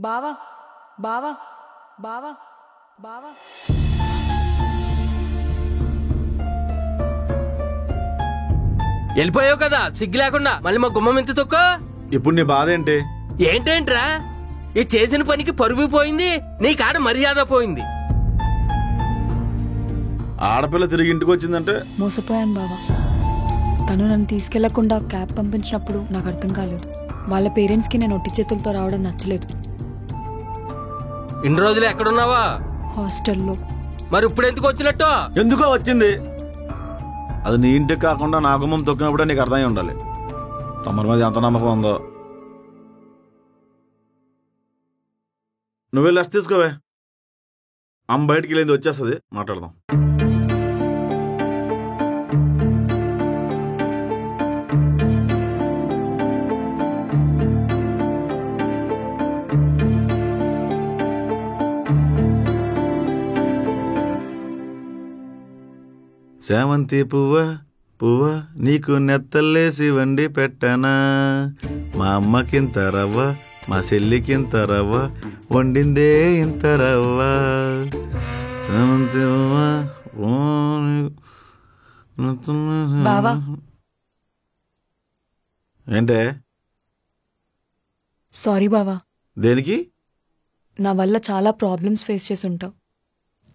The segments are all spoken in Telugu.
బావా బావా బావా బావా వెళ్ళిపోయావు కదా సిగ్గు లేకుండా మళ్ళీ మా గుమ్మం ఎంత తొక్క. ఇప్పుడు నీ బాధ ఏంటి? ఏంటేంట్రా ఈ చేసిన పనికి పరువు పోయింది, నీ కాడ మర్యాద పోయింది. ఆడపిల్ల తిరిగి ఇంటికి వచ్చిందంటే మోసపోయాను బావా. తను నన్ను తీసుకెళ్లకుండా క్యాబ్ పంపించినప్పుడు నాకు అర్థం కాలేదు. వాళ్ళ పేరెంట్స్కి నేను ఒట్టి చేతులతో రావడం నచ్చలేదు. ఇన్ని రోజులు ఎక్కడున్నావా? హాస్టల్లో. మరి ఇప్పుడు ఎందుకు వచ్చినట్టు? ఎందుకో వచ్చింది. అది నీ ఇంటికి కాకుండా నా గుమ్మం తొక్కినప్పుడే నీకు అర్థమై ఉండాలి. తమరి మీద ఎంత నమ్మకం ఉందో. నువ్వే లెస్ తీసుకోవే. అమ్మ బయటికి వెళ్ళింది, వచ్చేస్తుంది, మాట్లాడదాం. సేవంతి పువ్వ పువ్వ నీకు నెత్తల్లేసి వండి పెట్టనా, మా అమ్మకింత రవ్వ మా చెల్లికింత రవ్వ వండిందే ఇంత రవ్వ. సేవంతి బావా ఏంటే? సారీ బావా. దేనికి? నా వల్ల చాలా ప్రాబ్లమ్స్ ఫేస్ చేసి ఉంటావు.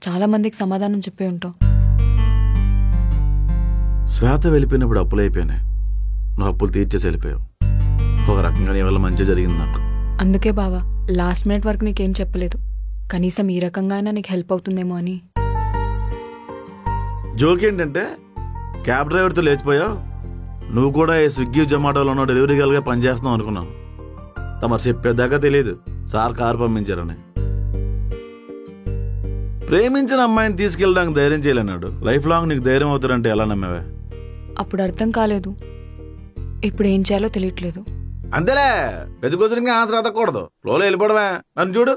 చాలా మందికి సమాధానం చెప్పి ఉంటావు. శ్వేత వెళ్ళిపోయినప్పుడు అప్పులు అయిపోయినాయి. నువ్వు అప్పులు తీర్చేసి వెళ్ళిపోయావు. ఒక రకంగా నీ వల్ల మంచి జరిగింది నాకు. అందుకే బావా లాస్ట్ మినిట్ వరకు నీకేం చెప్పలేదు. కనీసం ఈ రకంగా అయినా నీకు హెల్ప్ అవుతుందేమో అని. జోక్ ఏంటంటే క్యాబ్ డ్రైవర్తో లేచిపోయావు. నువ్వు కూడా ఈ స్విగ్గీ జొమాటోలోనో డెలివరీ గర్ల్గా పనిచేస్తున్నావు అనుకున్నావు. తమరు చెప్పేదాకా తెలియదు సార్ కారు పంపించారని. ప్రేమించిన అమ్మాయిని తీసుకెళ్ళడానికి ధైర్యం చేయలేనాడు. లైఫ్ లాంగ్ నీకు ధైర్యం అవుతారంటే ఎలా నమ్మేవే? అప్పుడు అర్థం కాలేదు, ఇప్పుడు ఏం చేయాలో తెలియట్లేదు. అంతేలే, పెద్ద క్వశ్చన్కి ఆన్సర్ అతకూడదు. ఫ్లోలో వెళ్ళిపోవడమే. నన్ను చూడు,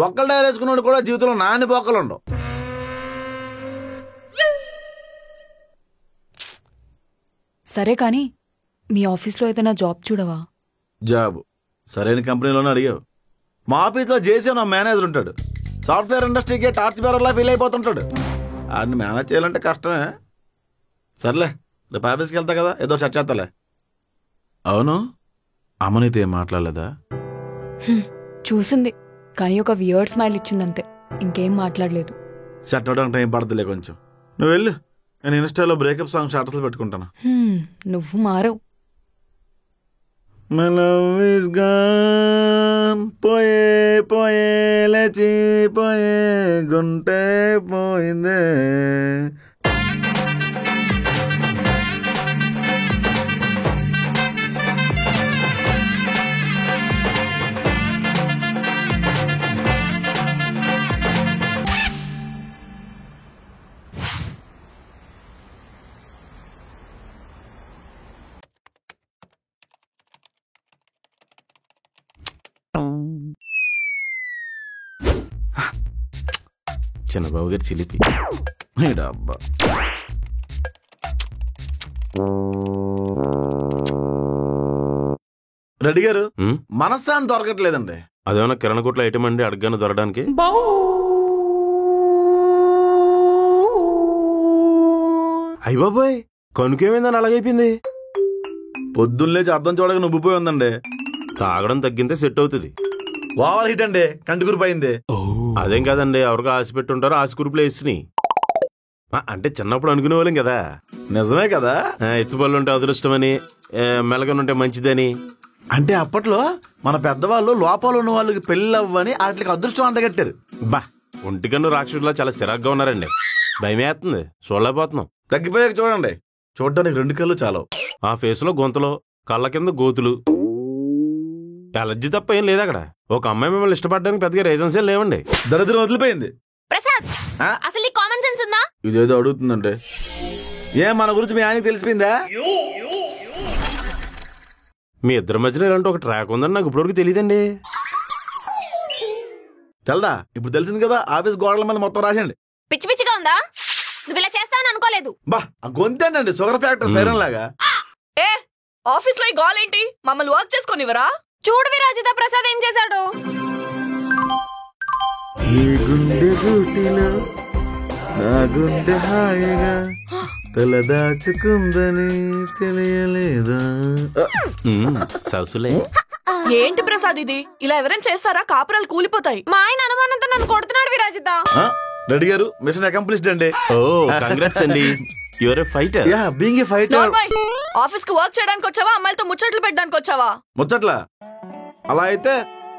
బొక్కలు డైర్ వేసుకున్నాడు కూడా జీవితంలో నాన్ని బొక్కలు ఉండవు. సరే కానీ మీ ఆఫీస్లో ఏదైనా జాబ్ చూడవా? జాబ్ సరైన కంపెనీలోనే అడిగావు. మా ఆఫీస్లో జేసీ నా మేనేజర్ ఉంటాడు. సాఫ్ట్వేర్ ఇండస్ట్రీకి టార్చ్ బేరర్లా ఫీల్ అయిపోతుంటాడు. వాడిని మేనేజ్ చేయాలంటే కష్టమే. సర్లే, రేపు ఆఫీస్కి వెళ్తా కదా, ఏదో సెట్ చేస్తాలే. అవును, అమ్మనితో ఏం మాట్లాడలేదా? చూసింది, కానీ ఒక వియర్డ్ స్మైల్ ఇచ్చిందంతే, ఇంకేం మాట్లాడలేదు. సెట్ అవడానికి టైం పడుతుందిలే కొంచెం. నువ్వు వెళ్ళు, నేను ఇన్స్టాలో బ్రేకప్ సాంగ్ స్టాటస్లు పెట్టుకుంటాను. నువ్వు మారవు. My love is gone, పోయే పోయే లేచిపోయే గుంటే పోయిందే. చిన్నబాబు గారి చిలిపి అబ్బా. రెడ్డి గారు, మనశ్శాంతి దొరకట్లేదండి. అదేమన్నా కిరణ కొట్ల ఐటమ్ అండి అడగగానే దొరకడానికి? అయ్య బాబాయ్, కనుకేమైందని అలాగైపోయింది? పొద్దున్నే అర్థం చూడగా నువ్వుపోయి ఉందండి. తాగడం తగ్గితే సెట్ అవుతుంది. ఓవర్ హీట్ అండి, కంటికూరిపోయింది. అదేం కాదండి, ఎవరికో ఆశ పెట్టుంటారో ఆశ కురుపులు వేసి. అంటే చిన్నప్పుడు అనుకునే వాళ్ళం కదా. నిజమే కదా, ఎత్తుబళ్ళు ఉంటే అదృష్టమని, మెలగనుంటే మంచిదని. అంటే అప్పట్లో మన పెద్దవాళ్ళు లోపాలు ఉన్న వాళ్ళకి పెళ్లి అవ్వని వాటికి అదృష్టం అంటగట్టారు. బా, ఒంటికన్ను రాక్షసులా చాలా సిరాగ్గా ఉన్నారండి. భయమేస్తుంది, చూడలేకపోతున్నాం. తగ్గిపోయాక చూడండి, చూడడానికి 2 కళ్ళు చాలు. ఆ ఫేసులో గొంతలు, కళ్ళ కింద గోతులు, అలర్జీ తప్ప ఏం లేదు అక్కడ. ఒక అమ్మాయి మిమ్మల్ని ఇష్టపడడానికి పెద్దగా రీజన్స్ ఏం లేవండి. దరిద్రం వదిలిపోయింది. ప్రసాద్, అసలు నీ కామన్ సెన్స్ ఉందా? ఇదేదో అడుగుతుందంటే ఏం మన గురించి మీ ఆయనకి తెలిసిపోయిందా? మీ ఇద్దరి మధ్యలో ఇలాంటి ఒక ట్రాక్ ఉందని నాకు ఇప్పటివరకు తెలియదండి. తెలదా? ఇప్పుడు తెలిసింది కదా, ఆఫీస్ గోడల మీద మొత్తం రాసండి. పిచ్చి పిచ్చిగా ఉందా? నువ్వు ఇలా చేస్తావని అనుకోలేదు. బా, ఆ గొంతేనండి షుగర్ ఫ్యాక్టరీ సైరన్ లాగా. ఏ ఆఫీస్ లో గోలేంటి? మమ్మల్ని వర్క్ చేసుకోనివరా? చూడు విరాజిత, ప్రసాద్ ఏం చేశాడు? ఈ గుండె గూటిలో నా గుండె హాయిగా తలదాచుకుందని తెలియలేదా? సరసులే. ఏంటి ప్రసాద్ ఇది? ఇలా ఎవరైనా చేస్తారా? కాపురాలు కూలిపోతాయి. మా ఆయన అనుమానంతో నన్ను కొడుతున్నాడు విరాజిత. రెడ్డి గారు మిషన్ అకంప్లిష్డ్ అండి. ఓ కంగ్రాట్స్ అండి. Your A fighter. Yeah being a fighter. Office కు వర్క్ చేయడానికి వచ్చావా, అమ్మాయిలతో ముచ్చట్లు పెట్టడానికి వచ్చావా? ముచ్చట్లా? అలా అయితే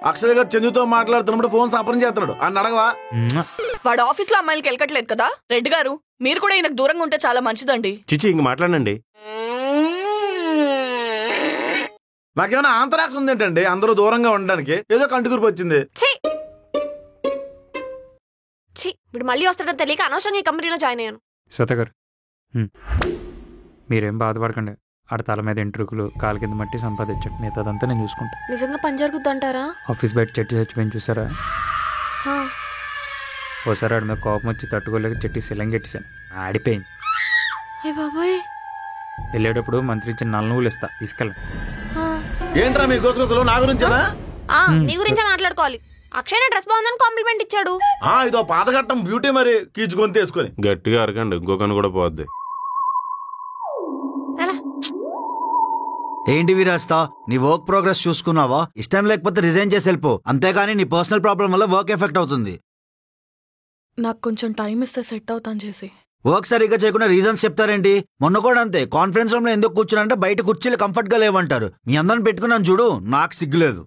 అక్షయ్ గారు చందుతో మాట్లాడుతున్నప్పుడు ఫోన్ సంపర్కం చేస్తున్నాడు అని అడగవా? వాడు ఆఫీస్ లో అమ్మాయిలకి వెళ్ళట్లేదు కదా. రెడ్డి గారు మీరు కూడా ఈయనకు దూరంగా ఉంటే చాలా మంచిదండి. చిచి ఇంక మాట్లాడండి. నాకేమైనా ఆంతరాక్ష ఉంది ఏంటండి అందరూ దూరంగా ఉండడానికి? ఏదో కంటికూర్పు వచ్చింది. ఇప్పుడు మళ్ళీ వస్తాడని తెలియక అనవసరంగా ఈ కంపెనీలో జాయిన్ అయ్యాను. శ్వేత గారు మీరేం బాధపడకండి. ఆడ తల మీద ఎంట్రుకులు కాలు కింద మట్టి సంపాదించండి. మిగతాదంతా నేను చూసుకుంటా. నిజంగా పని జరుగుద్దంటారా? ఆఫీస్ బయట చెట్టు చచ్చిపోయింది చూసారా? ఓసారి ఆడి మీద కోపం వచ్చి తట్టుకోలేక చెట్టు సిలంగెట్టేశాను. ఆడిపోయింది. బాబాయ్ వెళ్ళేటప్పుడు మంత్రి ఇచ్చిన 4 నువ్వులు ఇస్తా, తీసుకెళ్ళండి. ఏంట్రా మీ గోసుగోసులు నా గురించేనా? నీ గురించే మాట్లాడుకోవాలి. అక్షయ్ డ్రెస్ బాగుందని కాంప్లిమెంట్ ఇచ్చాడు. ఇదో పాతఘట్టం బ్యూటీ మరి కీచుకొని తీసుకొని గట్టిగా అరకండి, ఇంకొకని కూడా పోద్ది. ఏంటి విరాస్తా, నీ వర్క్ ప్రోగ్రెస్ చూసుకున్నావా? ఇష్టం లేకపోతే రిజైన్ చేసి వెళ్ళిపో. అంతేగాని నీ పర్సనల్ ప్రాబ్లం వల్ల వర్క్ ఎఫెక్ట్ అవుతుంది. నాకు కొంచెం టైం ఇస్తే సెట్ అవుతాను చేసి. వర్క్ సరిగ్గా చేయకుండా రీజన్స్ చెప్తారేంటి? మొన్న కూడా అంతే, కాన్ఫరెన్స్ రూమ్ లో ఎందుకు కూర్చున్నారంటే బయట కుర్చీలు కంఫర్ట్ గా లేవంటారు. మీ అందరిని పెట్టుకున్నాను చూడు, నాకు సిగ్గులేదు.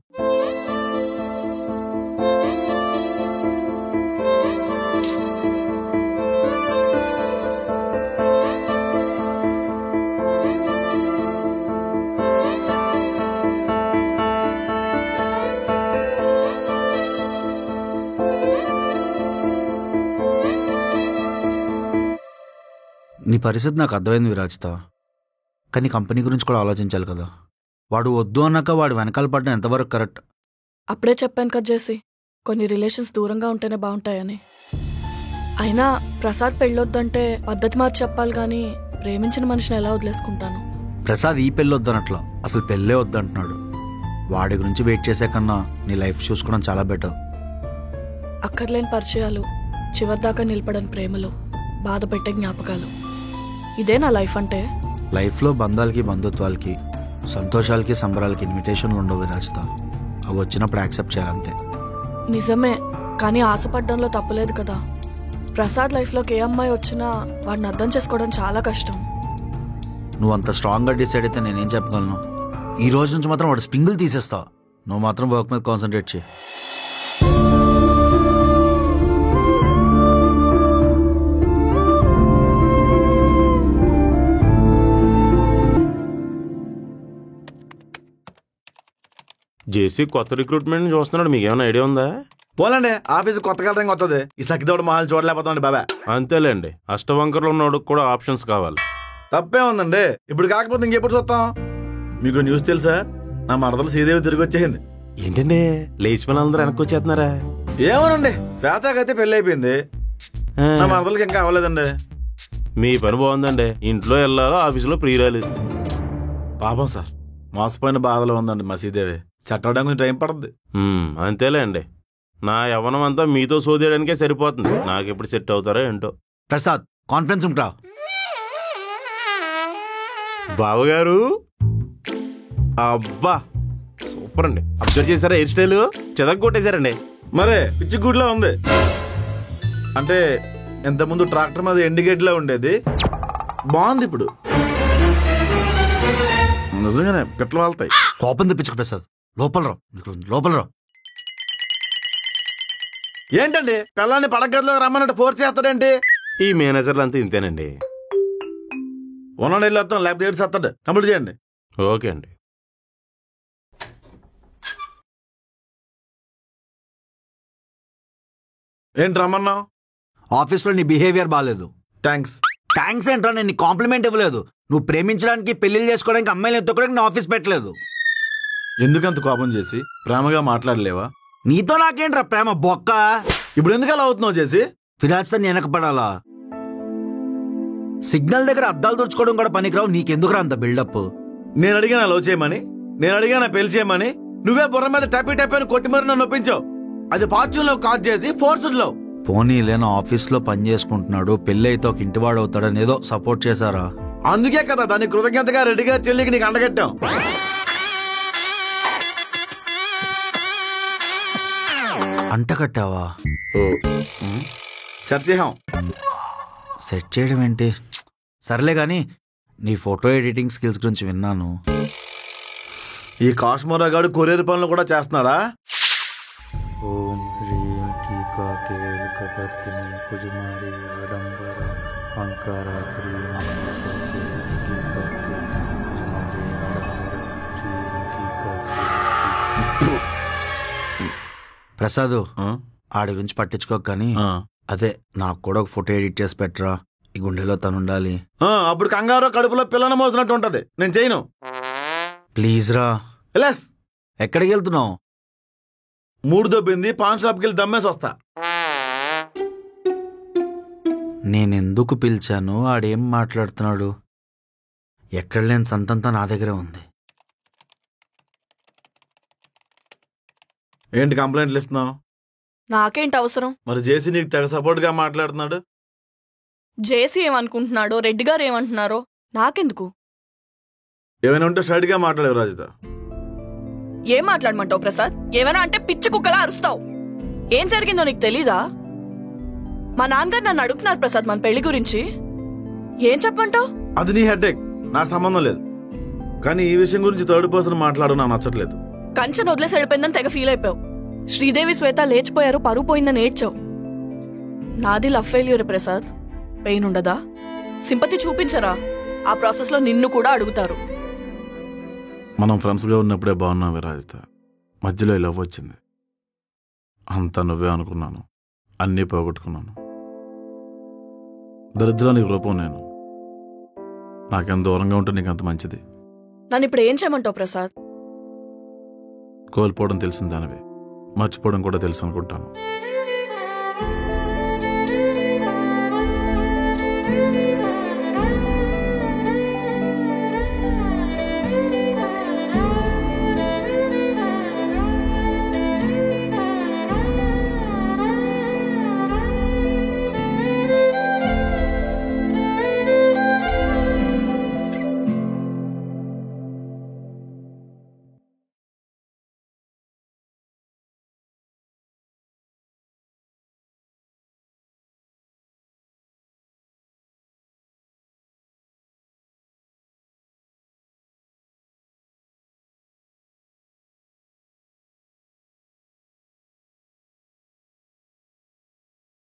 నీ పరిస్థితి నాకు అర్థమైంది విరాజిత. కానీ కంపెనీ గురించి కూడా ఆలోచించాలి కదా. వాడు వద్దు అన్నాక వాడు వెనకాల పడడం ఎంతవరకు కరెక్ట్? అప్పుడే చెప్పాను కదా చేసి, కొన్ని రిలేషన్స్ దూరంగా ఉంటేనే బాగుంటాయని. అయినా ప్రసాద్ పెళ్ళొద్దంటే పద్ధతి మార్చి చెప్పాలి కానీ ప్రేమించిన మనిషిని ఎలా వదిలేసుకుంటాను? ప్రసాద్ ఈ పెళ్ళి వద్దనట్లా, అసలు పెళ్ళే వద్దంటున్నాడు. వాడి గురించి వెయిట్ చేసే కన్నా నీ లైఫ్ చూసుకోవడం చాలా బెటర్. అక్కర్లేని పరిచయాలు, చివరిదాకా నిలబడని ప్రేమలు, బాధ పెట్టే జ్ఞాపకాలు, ఇదే నా లైఫ్ అంటే. లైఫ్లో బంధాలకి బంధుత్వాలకి సంతోషాలకి సంబరాలకి ఇన్విటేషన్లు ఉండవు విరాజిత. అవి వచ్చినప్పుడు యాక్సెప్ట్ చేయాలంతే. నిజమే, కానీ ఆశపడ్డంలో తప్పలేదు కదా. ప్రసాద్ లైఫ్లోకి ఏ అమ్మాయి వచ్చినా వాడిని అర్థం చేసుకోవడం చాలా కష్టం. నువ్వు అంత స్ట్రాంగ్గా డిసైడ్ అయితే నేనేం చెప్పగలను? ఈ రోజు నుంచి మాత్రం వాడు స్పింగులు తీసేస్తావు. నువ్వు మాత్రం వర్క్ మీద కాన్సన్ట్రేట్ చేయి. జేసీ కొత్త రిక్రూట్మెంట్ చూస్తున్నాడు, మీకు ఏమైనా ఐడియా ఉందా? పోలండి, ఆఫీస్ కొత్త కలరింగ్ వస్తుంది. ఈ సఖిదోడు మహాల్ చూడలేకపోతాండి బాబా. అంతేలేండి, అష్టవంకర్లో ఉన్నోడికి కూడా ఆప్షన్స్ కావాలి. తప్పే ఉందండి, ఇప్పుడు కాకపోతే ఇంకెప్పుడు చూస్తాం. మీకు న్యూస్ తెలుసా? నా మరదలు శ్రీదేవి తిరిగి వచ్చేసింది. ఏంటండి లేచిపోయిన అందరూ వెనక్కి వచ్చేస్తున్నారా? ఏమోనండి, శ్వేతకైతే పెళ్లి అయిపోయింది, నా మరదలకి ఇంకా అవ్వలేదండి. మీ పని బాగుందండి, ఇంట్లో వెళ్ళాలో ఆఫీసులో ప్రియురాలు. పాపం సార్, మోసపోయిన బాధలో ఉందండి మా శ్రీదేవి. చట్టడానికి కొంచెం టైం పడుతుంది. అంతేలే అండి, నా యవ్వనం అంతా మీతో సోదేయడానికే సరిపోతుంది. నాకు ఎప్పుడు సెట్ అవుతారో ఏంటో. ప్రసాద్ కాన్ఫరెన్స్ రూమ్ రా. బావగారు, అబ్బా సూపర్ అండి. అబ్జర్వ్ చేశారా హెయిర్ స్టైల్? చెదక్ కొట్టేశారండి. మరే పిచ్చి గుడ్లో ఉంది. అంటే ఇంతకుముందు ట్రాక్టర్ మీద ఎండిగేట్లా ఉండేది, బాగుంది ఇప్పుడు. నిజంగానే పిట్టలు వాళ్తాయి. కోపం తెప్పించుకో ప్రసాద్, లోపల రా. ఏంటండి పిల్లాన్ని పడగదిలో రమ్మన్నట్టు ఫోర్స్ చేస్తాడేంటి? ఈ మేనేజర్లు అంతా ఇంతేనండి. ఉన్నాడు వెళ్ళి వస్తాం, లేకపోతే ఏడు చేస్తాడు. కంప్లీట్ చేయండి. ఓకే అండి. ఏంటి రమ్మన్నావు? ఆఫీస్లో నీ బిహేవియర్ బాగాలేదు. థ్యాంక్స్ ఏంట్రా, నేను నీ కాంప్లిమెంట్ ఇవ్వలేదు. నువ్వు ప్రేమించడానికి పెళ్లిళ్ళు చేసుకోవడానికి అమ్మాయిలు ఎత్తుకోవడానికి నా ఆఫీస్ పెట్టలేదు. ఎందుకంత కోపం చేసి ప్రేమగా మాట్లాడలేవా? నీతో నాకేంట్రా ప్రేమ బొక్క. ఇప్పుడు ఎందుకు అలా అవుతున్నావు చేసి? ఫిరాజ్తో వెనకపడాలా? సిగ్నల్ దగ్గర అద్దాలు తుడుచుకోవడం కూడా పనికిరావు, నీకెందుకురా అంత బిల్డప్? నేను అడిగానా లవ్ చేయమని? నేను అడిగానా పెళ్లి చేయమని? నువ్వే బుర్ర మీద టపి టపి అని కొట్టి మరి నన్ను ఒప్పించావు. అది ఫార్చ్యూన్ లో కాజ్ చేసి ఫోర్స్డ్ లో. పోనీలే నా ఆఫీస్లో పని చేసుకుంటున్నాడు, పెళ్ళి అయితే ఒక ఇంటివాడు అవుతాడని ఏదో సపోర్ట్ చేశారా? అందుకే కదా దాన్ని కృతజ్ఞతగా రెడ్డి గారి చెల్లికి నీకు అండగట్టాం. అంట కట్టావా? సెట్ చేసాం. సెట్ చేయడం ఏంటి? సర్లే గాని నీ ఫోటో ఎడిటింగ్ స్కిల్స్ గురించి విన్నాను. ఈ కాశ్మీరా గాడు కొరియర్ పనులు కూడా చేస్తున్నాడా? ఓం హ్రీం కీకా కేల్ కపర్తిని కుజుమారి ఆడంబర అంకార క్రీం ప్రసాద్, ఆడి గురించి పట్టించుకోక కానీ అదే నాకు కూడా ఒక ఫోటో ఎడిట్ చేసి పెట్టరా, ఈ గుండెలో తను ఉండాలి. అప్పుడు కంగారు కడుపులో పిల్లను మోసినట్టు ఉంటది. నేను చేయను. ప్లీజ్ రా. ఎలాస్ ఎక్కడికి వెళ్తున్నావు? 3 దొబ్బింది, పాన్ షాప్కి వెళ్ళి దమ్మేసి వస్తా. నేనెందుకు పిలిచాను? ఆడేం మాట్లాడుతున్నాడు? ఎక్కడ లేని సంతంతా నా దగ్గరే ఉంది. ఏంటి కంప్లైంట్లు ఇస్తున్నావు? నాకేంటి అవసరం? మరి జేసీ నీకు తెగ సపోర్ట్ గా మాట్లాడుతున్నాడు. జేసీ ఏమనుకుంటున్నాడో, రెడ్డి గారు ఏమంటున్నారో నాకెందుకు? ఏమైనా ఉంటే స్ట్రైట్ గా మాట్లాడేవు రాజిత. ఏం మాట్లాడమంటావు ప్రసాద్? ఏమైనా అంటే పిచ్చి కుక్కలా అరుస్తావు. ఏం జరిగిందో నీకు తెలీదా? మా నాన్నగారు నన్ను అడుగుతున్నారు ప్రసాద్ మన పెళ్లి గురించి. ఏం చెప్పమంటావు? అది నీ హెడ్ఏక్, నాకు సంబంధం లేదు. కానీ ఈ విషయం గురించి థర్డ్ పర్సన్ మాట్లాడు నాకు నచ్చట్లేదు. కంచెను వదిలేసి వెళ్ళిపోయిందని తెగ ఫీల్ అయిపోయావు. శ్రీదేవి శ్వేత లేచిపోయారు, పరువు పోయిందని ఏడ్చావు. నాది లవ్ ఫెయిల్యూర్ ప్రసాద్. పెయిన్ ఉండదా? సింపతి చూపించరా? ఆ ప్రాసెస్ లో నిన్ను కూడా అడుగుతారు. మనం ఫ్రెండ్స్ గా ఉన్నప్పుడే బాగున్నాం విరాజిత. మధ్యలో లవ్ వచ్చింది, అంతా నువ్వే అనుకున్నాను. అన్నీ పోగొట్టుకున్నాను. దరిద్రానికి రూపం నేను. నాకెంత దూరంగా ఉంటే నీకు అంత మంచిది. నన్ను ఇప్పుడు ఏం చేయమంటావు ప్రసాద్? కోల్పోవడం తెలిసిన దానివే, మర్చిపోవడం కూడా తెలుసు అనుకుంటాను.